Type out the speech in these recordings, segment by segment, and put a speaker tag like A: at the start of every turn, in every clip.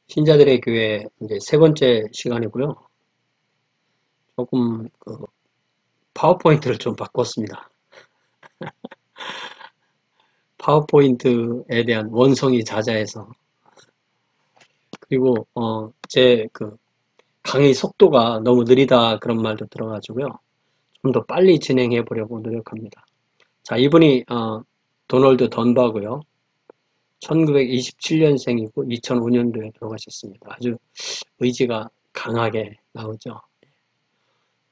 A: 신자들의 교회 이제 세 번째 시간이고요. 조금 파워포인트를 좀 바꿨습니다. 파워포인트에 대한 원성이 자자해서 그리고 제 강의 속도가 너무 느리다 그런 말도 들어가지고요. 좀 더 빨리 진행해 보려고 노력합니다. 자, 이분이 도널드 던버고요. 1927년생이고 2005년도에 돌아가셨습니다. 아주 의지가 강하게 나오죠.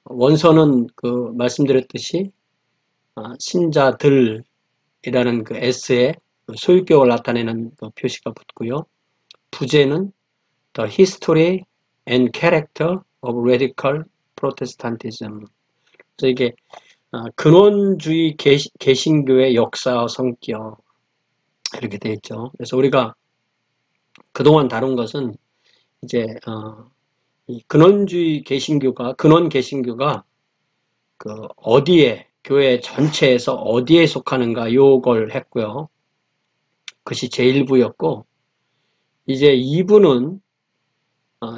A: 원서는 말씀드렸듯이 신자들이라는 그 S에 소유격을 나타내는 표시가 붙고요. 부제는 The History and Character of Radical Protestantism. 그래서 이게 근원주의 개신교의 역사와 성격 이렇게 되어 있죠. 그래서 우리가 그동안 다룬 것은 이제 이 근원 개신교가 어디에 교회 전체에서 어디에 속하는가 요걸 했고요. 그것이 제1부였고 이제 2부는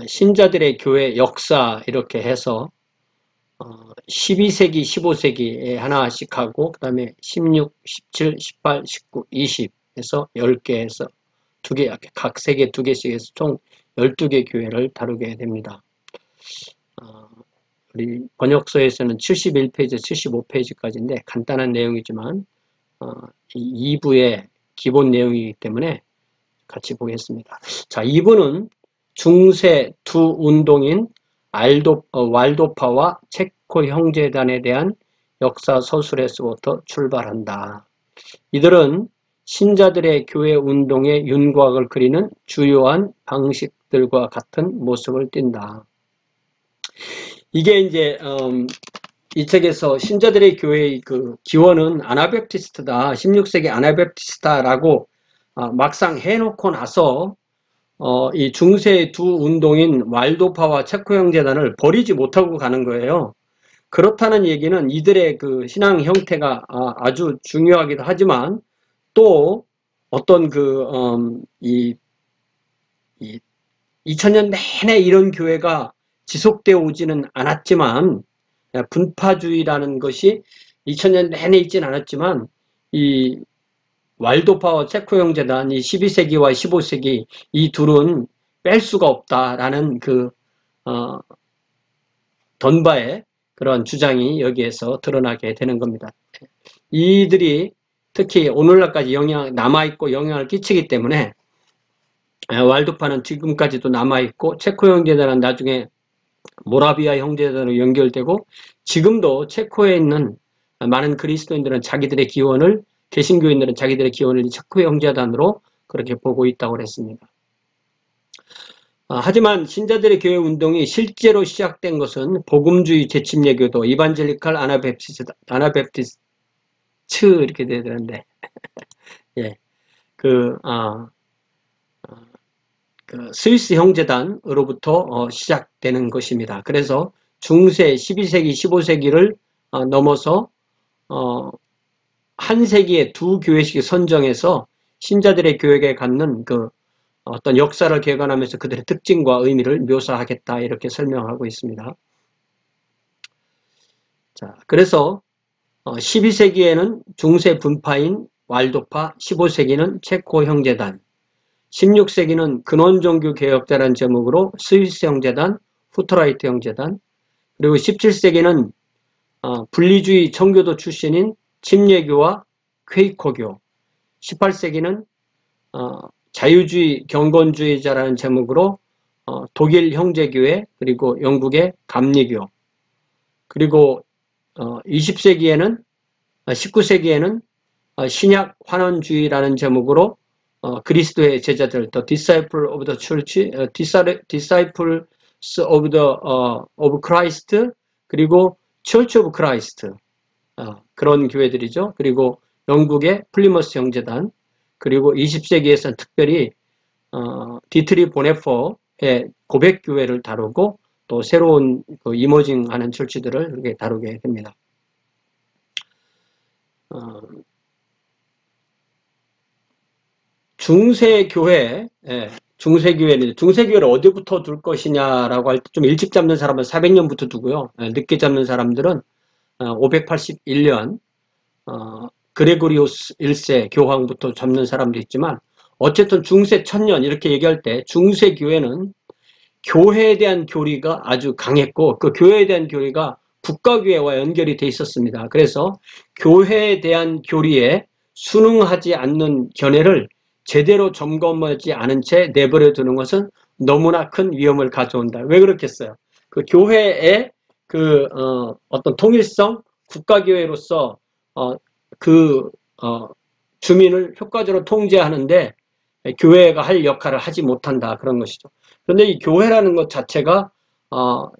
A: 신자들의 교회 역사 이렇게 해서 12세기, 15세기에 하나씩 하고 그 다음에 16, 17, 18, 19, 20 해서 10개에서 각 세계 2개씩 해서 총 12개 교회를 다루게 됩니다. 우리 번역서에서는 71페이지, 75페이지까지인데 간단한 내용이지만 이 2부의 기본 내용이기 때문에 같이 보겠습니다. 자, 2부는 중세 두 운동인 왈도파와 체코 형제단에 대한 역사 서술에서부터 출발한다. 이들은 신자들의 교회 운동의 윤곽을 그리는 주요한 방식들과 같은 모습을 띈다. 이게 이제 이 책에서 신자들의 교회의 기원은 아나베프티스트다. 16세기 아나베프티스트다라고 막상 해놓고 나서 이 중세 두 운동인 왈도파와 체코 형제단을 버리지 못하고 가는 거예요. 그렇다는 얘기는 이들의 신앙 형태가 아주 중요하기도 하지만 또 어떤 2000년 내내 이런 교회가 지속되어 오지는 않았지만 분파주의라는 것이 2000년 내내 있지는 않았지만 이 왈도파와 체코 형제단 이 12세기와 15세기 이 둘은 뺄 수가 없다라는 던바의 그런 주장이 여기에서 드러나게 되는 겁니다. 이들이 특히 오늘날까지 남아있고 영향을 끼치기 때문에 왈도파는 지금까지도 남아있고 체코 형제단은 나중에 모라비아 형제단으로 연결되고 지금도 체코에 있는 많은 그리스도인들은 개신교인들은 자기들의 기원을 체코 형제단으로 그렇게 보고 있다고 했습니다. 하지만 신자들의 교회 운동이 실제로 시작된 것은 복음주의 재침례교도 이반젤리칼 아나베프티스트 이렇게 돼야 되는데 예, 스위스 형제단으로부터 시작되는 것입니다. 그래서 중세 12세기, 15세기를 넘어서 한 세기에 두 교회씩 선정해서 신자들의 교회에 갖는 어떤 역사를 개관하면서 그들의 특징과 의미를 묘사하겠다 이렇게 설명하고 있습니다. 자, 그래서 12세기에는 중세 분파인 왈도파, 15세기는 체코 형제단, 16세기는 근원종교 개혁자라는 제목으로 스위스 형제단, 후트라이트 형제단, 그리고 17세기는 분리주의 청교도 출신인 침례교와 퀘이커교, 18세기는 자유주의 경건주의자라는 제목으로 독일 형제교회 그리고 영국의 감리교, 그리고 19세기에는 신약 환원주의라는 제목으로 그리스도의 제자들, The Disciple of the Church, Disciples of Christ, 그리고 Church of Christ, 그런 교회들이죠. 그리고 영국의 플리머스 형제단, 그리고 20세기에서는 특별히 디트리 보네퍼의 고백교회를 다루고 또 새로운 이머징하는 철치들을 이렇게 다루게 됩니다. 중세 교회, 중세교회를 어디부터 둘 것이냐라고 할 때 좀 일찍 잡는 사람은 400년부터 두고요. 늦게 잡는 사람들은 581년 그레고리우스 1세 교황부터 잡는 사람도 있지만 어쨌든 중세 1000년 이렇게 얘기할 때 중세교회는 교회에 대한 교리가 아주 강했고 그 교회에 대한 교리가 국가교회와 연결이 돼 있었습니다. 그래서 교회에 대한 교리에 순응하지 않는 견해를 제대로 점검하지 않은 채 내버려 두는 것은 너무나 큰 위험을 가져온다. 왜 그렇겠어요? 그 교회의 어떤 통일성, 국가교회로서 주민을 효과적으로 통제하는데 교회가 할 역할을 하지 못한다. 그런 것이죠. 그런데 이 교회라는 것 자체가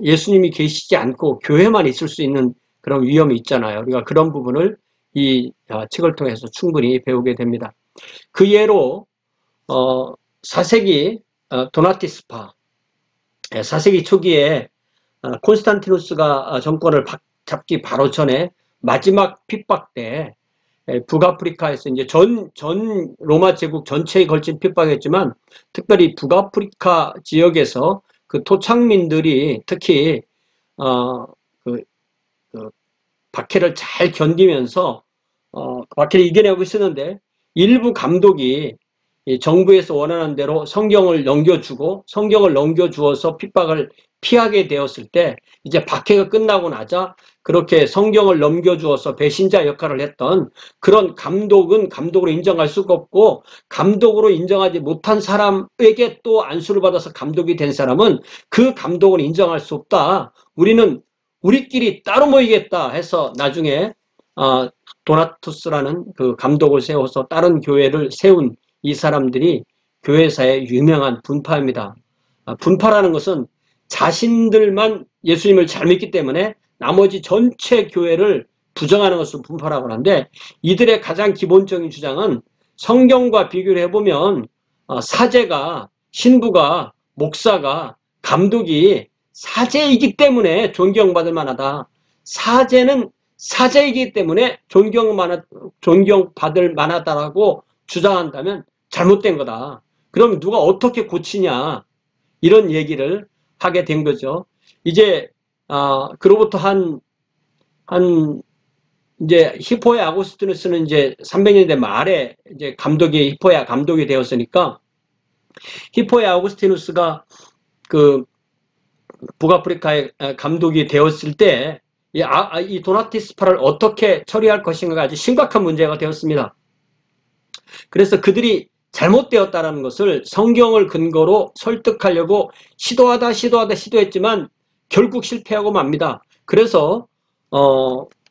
A: 예수님이 계시지 않고 교회만 있을 수 있는 그런 위험이 있잖아요. 우리가 그런 부분을 이 책을 통해서 충분히 배우게 됩니다. 그 예로 4세기 도나티스파 4세기 초기에 콘스탄티누스가 정권을 잡기 바로 전에 마지막 핍박 때 북아프리카에서 이제 전 로마 제국 전체에 걸친 핍박이었지만 특별히 북아프리카 지역에서 그 토착민들이 특히 박해를 잘 견디면서 박해를 이겨내고 있었는데 일부 감독이 정부에서 원하는 대로 성경을 넘겨주어서 핍박을 피하게 되었을 때 이제 박해가 끝나고 나자 그렇게 성경을 넘겨주어서 배신자 역할을 했던 그런 감독은 감독으로 인정할 수가 없고 감독으로 인정하지 못한 사람에게 또 안수를 받아서 감독이 된 사람은 그 감독을 인정할 수 없다. 우리는 우리끼리 따로 모이겠다 해서 나중에 도나투스라는 그 감독을 세워서 다른 교회를 세운 이 사람들이 교회사의 유명한 분파입니다. 분파라는 것은 자신들만 예수님을 잘 믿기 때문에 나머지 전체 교회를 부정하는 것을 분파라고 하는데 이들의 가장 기본적인 주장은 성경과 비교를 해보면 사제가, 신부가, 목사가, 감독이 사제이기 때문에 존경받을 만하다. 사제는 사제이기 때문에 존경받을 만하다라고 주장한다면 잘못된 거다. 그럼 누가 어떻게 고치냐 이런 얘기를 하게 된 거죠. 이제 그로부터 이제 히포의 아고스티누스는 이제 300년대 말에 이제 히포의 감독이 되었으니까 히포의 아고스티누스가 그 북아프리카의 감독이 되었을 때 이 도나티스파를 어떻게 처리할 것인가가 아주 심각한 문제가 되었습니다. 그래서 그들이 잘못되었다는 것을 성경을 근거로 설득하려고 시도했지만 결국 실패하고 맙니다. 그래서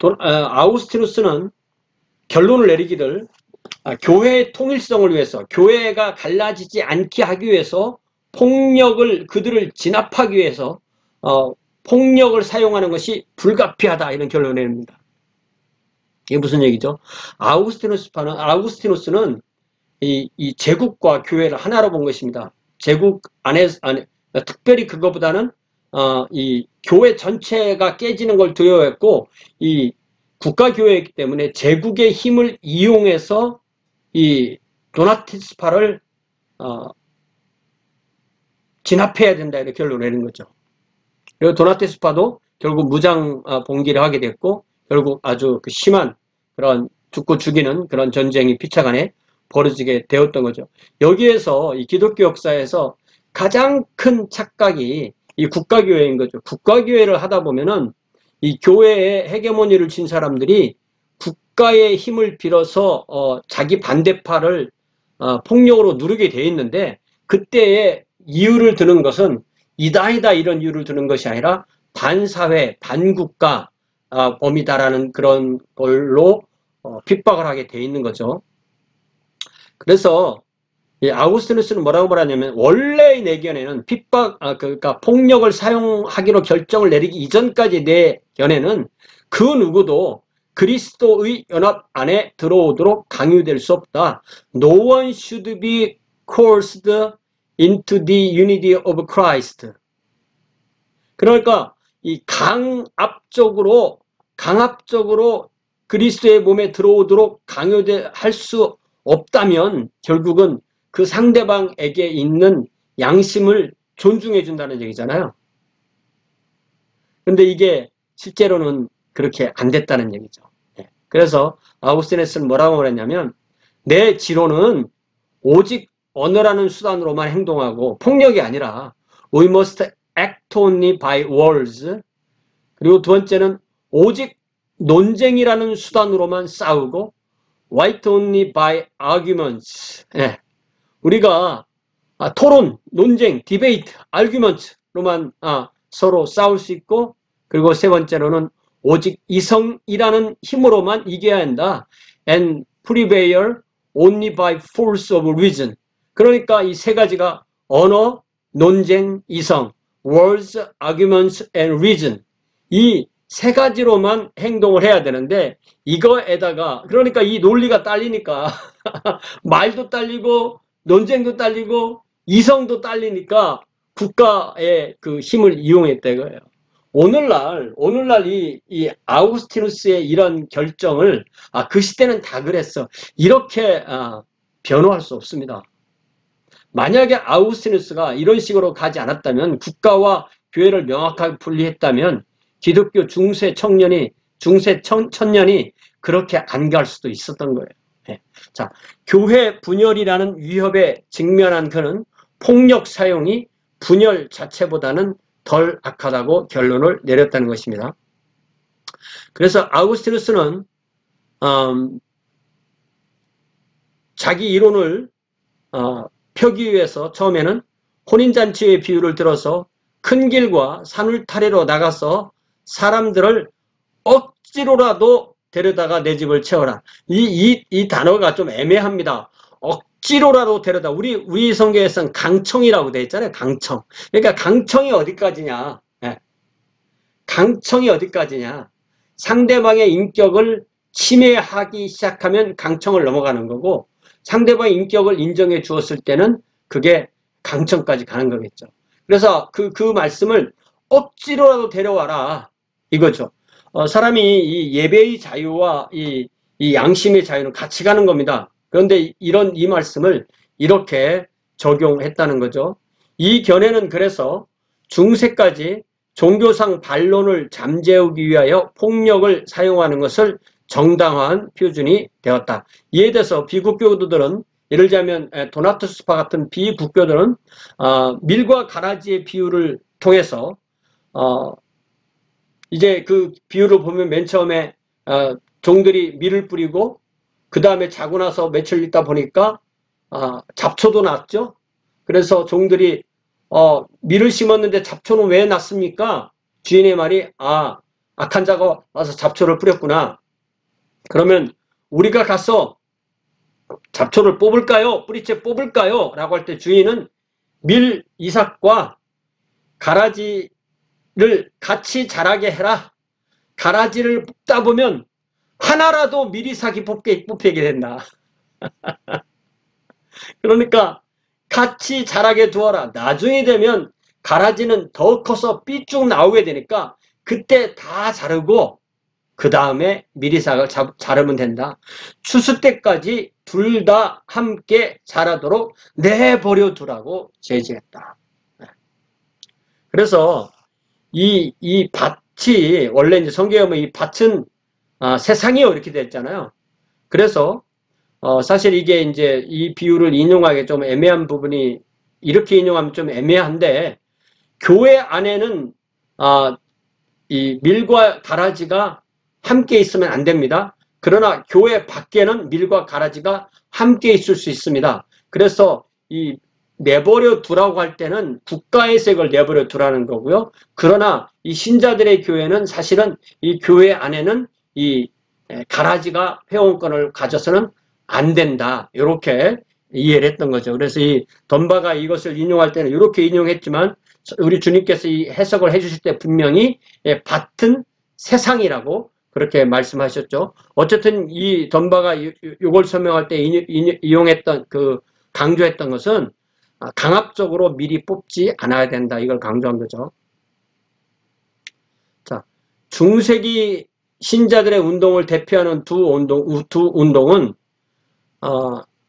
A: 아우구스티누스는 결론을 내리기를 교회의 통일성을 위해서 교회가 갈라지지 않게 하기 위해서 그들을 진압하기 위해서 폭력을 사용하는 것이 불가피하다 이런 결론을 내립니다. 이게 무슨 얘기죠? 아우구스티누스는 이 제국과 교회를 하나로 본 것입니다. 제국 안에 특별히 그것보다는 이 교회 전체가 깨지는 걸 두려워했고 이 국가교회이기 때문에 제국의 힘을 이용해서 이 도나티스파를 진압해야 된다 이렇게 결론을 내린 거죠. 그리고 도나티스파도 결국 무장 봉기를 하게 됐고 결국 아주 심한 그런 죽고 죽이는 그런 전쟁이 피차간에 벌어지게 되었던 거죠. 여기에서 이 기독교 역사에서 가장 큰 착각이 이 국가교회인 거죠. 국가교회를 하다 보면은 이 교회의 헤게모니를 쥔 사람들이 국가의 힘을 빌어서 자기 반대파를 폭력으로 누르게 돼 있는데 그때의 이유를 드는 것은 이다 이런 이유를 드는 것이 아니라 반사회, 반국가 범이다라는 그런 걸로 핍박을 하게 돼 있는 거죠. 그래서 이 아우구스티누스는 뭐라고 말하냐면 원래의 내 견해는 그러니까 폭력을 사용하기로 결정을 내리기 이전까지 내 견해는 그 누구도 그리스도의 연합 안에 들어오도록 강요될 수 없다. No one should be coerced into the unity of Christ. 그러니까 이 강압적으로 그리스도의 몸에 들어오도록 강요할 수 없다면 결국은 그 상대방에게 있는 양심을 존중해 준다는 얘기잖아요. 근데 이게 실제로는 그렇게 안 됐다는 얘기죠. 그래서 아우구스티누스는 뭐라고 그랬냐면 내 지론은 오직 언어라는 수단으로만 행동하고 폭력이 아니라 we must act only by words. 그리고 두 번째는 오직 논쟁이라는 수단으로만 싸우고 fight only by arguments. 우리가 토론, 논쟁, 디베이트, 아규먼트로만 서로 싸울 수 있고, 그리고 세 번째로는 오직 이성이라는 힘으로만 이겨야 한다. And prevail only by force of reason. 그러니까 이 세 가지가 언어, 논쟁, 이성, words, arguments, and reason. 이 세 가지로만 행동을 해야 되는데 이거에다가 그러니까 이 논리가 딸리니까 말도 딸리고 논쟁도 딸리고 이성도 딸리니까 국가의 그 힘을 이용했다 이거예요. 오늘날 이 아우구스티누스의 이런 결정을 그 시대는 다 그랬어. 이렇게 변호할 수 없습니다. 만약에 아우구스티누스가 이런 식으로 가지 않았다면 국가와 교회를 명확하게 분리했다면 기독교 중세 천년이 그렇게 안 갈 수도 있었던 거예요. 자, 교회 분열이라는 위협에 직면한 그는 폭력 사용이 분열 자체보다는 덜 악하다고 결론을 내렸다는 것입니다. 그래서 아우구스티누스는 자기 이론을 펴기 위해서 처음에는 혼인잔치의 비유를 들어서 큰 길과 산울타리로 나가서 사람들을 억지로라도 데려다가 내 집을 채워라. 이 단어가 좀 애매합니다. 억지로라도 데려다. 우리 성경에서는 강청이라고 되어 있잖아요. 강청. 그러니까 강청이 어디까지냐. 강청이 어디까지냐. 상대방의 인격을 침해하기 시작하면 강청을 넘어가는 거고 상대방의 인격을 인정해 주었을 때는 그게 강청까지 가는 거겠죠. 그래서 그 말씀을 억지로라도 데려와라 이거죠. 사람이 이 예배의 자유와 이 양심의 자유는 같이 가는 겁니다. 그런데 이 말씀을 이렇게 적용했다는 거죠. 이 견해는 그래서 중세까지 종교상 반론을 잠재우기 위하여 폭력을 사용하는 것을 정당화한 표준이 되었다. 이에 대해서 비국교도들은 예를 들자면 도나투스파 같은 비국교들은 밀과 가라지의 비유를 통해서 이제 그 비유를 보면 맨 처음에 종들이 밀을 뿌리고 그 다음에 자고 나서 며칠 있다 보니까 잡초도 났죠. 그래서 종들이 밀을 심었는데 잡초는 왜 났습니까? 주인의 말이 악한 자가 와서 잡초를 뿌렸구나. 그러면 우리가 가서 잡초를 뽑을까요? 뿌리채 뽑을까요? 라고 할 때 주인은 밀 이삭과 가라지를 같이 자라게 해라. 가라지를 뽑다 보면 하나라도 밀 이삭이 뽑히게 된다. 그러니까 같이 자라게 두어라. 나중에 되면 가라지는 더 커서 삐쭉 나오게 되니까 그때 다 자르고 그 다음에 밀이삭을 자르면 된다. 추수 때까지 둘 다 함께 자라도록 내버려 두라고 제지했다. 그래서 이 밭이 원래 이제 성경에 보면 이 밭은 세상이요 이렇게 됐잖아요. 그래서 사실 이게 이제 이 비유를 인용하기 좀 애매한 부분이 이렇게 인용하면 좀 애매한데 교회 안에는 이 밀과 가라지가 함께 있으면 안 됩니다. 그러나 교회 밖에는 밀과 가라지가 함께 있을 수 있습니다. 그래서 이 내버려 두라고 할 때는 국가에서 이걸 내버려 두라는 거고요. 그러나 이 신자들의 교회는 사실은 이 교회 안에는 이 가라지가 회원권을 가져서는 안 된다. 이렇게 이해를 했던 거죠. 그래서 이 덤바가 이것을 인용할 때는 이렇게 인용했지만 우리 주님께서 이 해석을 해주실 때 분명히 밭은 세상이라고 그렇게 말씀하셨죠. 어쨌든 이 덤바가 이걸 설명할 때 이용했던 강조했던 것은 강압적으로 미리 뽑지 않아야 된다. 이걸 강조한 거죠. 자, 중세기 신자들의 운동을 대표하는 두 운동은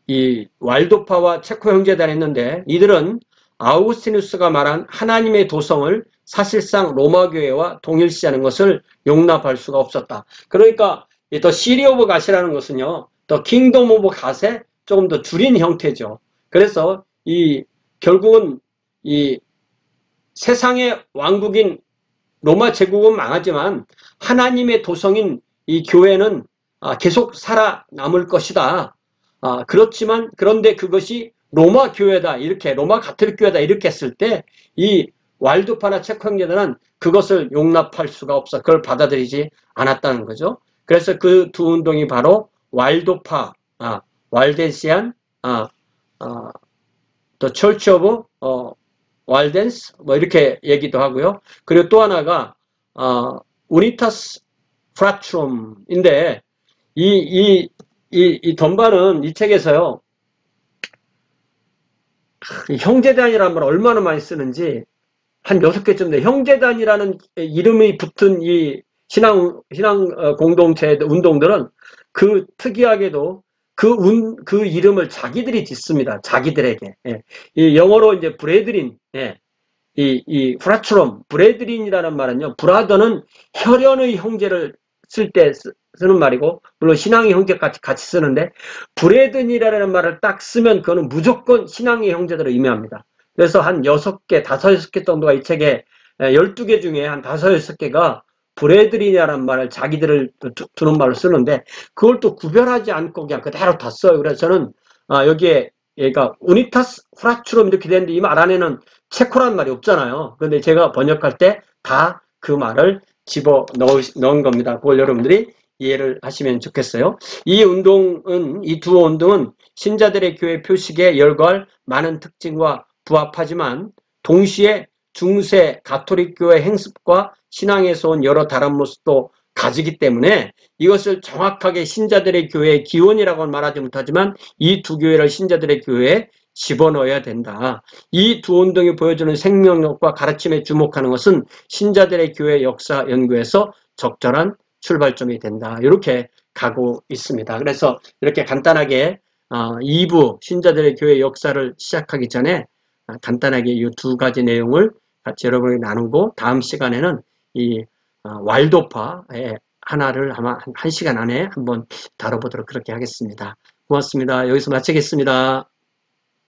A: 이 왈도파와 체코 형제단이 있는데 이들은 아우구스티누스가 말한 하나님의 도성을 사실상 로마 교회와 동일시하는 것을 용납할 수가 없었다. 그러니까 더 시리 오브 갓이라는 것은요, 더 킹덤 오브 갓의 조금 더 줄인 형태죠. 그래서 결국은 이 세상의 왕국인 로마 제국은 망하지만 하나님의 도성인 이 교회는 계속 살아남을 것이다. 그렇지만 그런데 그것이 로마 교회다, 이렇게 로마 가톨릭 교회다 이렇게 했을 때 이 왈도파나 체코 형제들은 그것을 용납할 수가 없어. 그걸 받아들이지 않았다는 거죠. 그래서 그 두 운동이 바로 왈도파, 왈덴시안, The Church of 왈덴스 뭐 이렇게 얘기도 하고요. 그리고 또 하나가 우니타스 프라트룸인데 이 덤바는 이 책에서요, 형제단이라는 말 얼마나 많이 쓰는지 한 6개쯤 돼. 형제단이라는 이름이 붙은 이 신앙 공동체 운동들은 그 특이하게도 그 이름을 자기들이 짓습니다. 자기들에게. 예. 이 영어로 이제 브레드린, 예. 이 프라트롬, 브레드린이라는 말은요, 브라더는 혈연의 형제를 쓸 때 쓰는 말이고, 물론 신앙의 형제까지 같이 쓰는데, 브레든이라는 말을 딱 쓰면 그거는 무조건 신앙의 형제들을 의미합니다. 그래서 한 6개, 5, 6개 정도가 이 책에 12개 중에 한 5, 6개가 브레드린이라는 말을 자기들을 두는 말로 쓰는데, 그걸 또 구별하지 않고 그냥 그대로 다 써요. 그래서 저는 여기에 얘가 우니타스 프라츄럼 이렇게 되는데 이 말 안에는 체코란 말이 없잖아요. 그런데 제가 번역할 때 다 그 말을 집어 넣은 겁니다. 그걸 여러분들이 이해를 하시면 좋겠어요. 이 두 운동은 신자들의 교회 표식에 열거할 많은 특징과 부합하지만 동시에 중세 가톨릭 교회 행습과 신앙에서 온 여러 다른 모습도 가지기 때문에 이것을 정확하게 신자들의 교회의 기원이라고는 말하지 못하지만 이 두 교회를 신자들의 교회에 집어넣어야 된다. 이 두 운동이 보여주는 생명력과 가르침에 주목하는 것은 신자들의 교회 역사 연구에서 적절한 출발점이 된다. 이렇게 가고 있습니다. 그래서 이렇게 간단하게 2부 신자들의 교회 역사를 시작하기 전에 간단하게 이 두 가지 내용을 같이 여러분이 나누고 다음 시간에는 이 왈도파의 하나를 아마 한 시간 안에 한번 다뤄보도록 그렇게 하겠습니다. 고맙습니다. 여기서 마치겠습니다.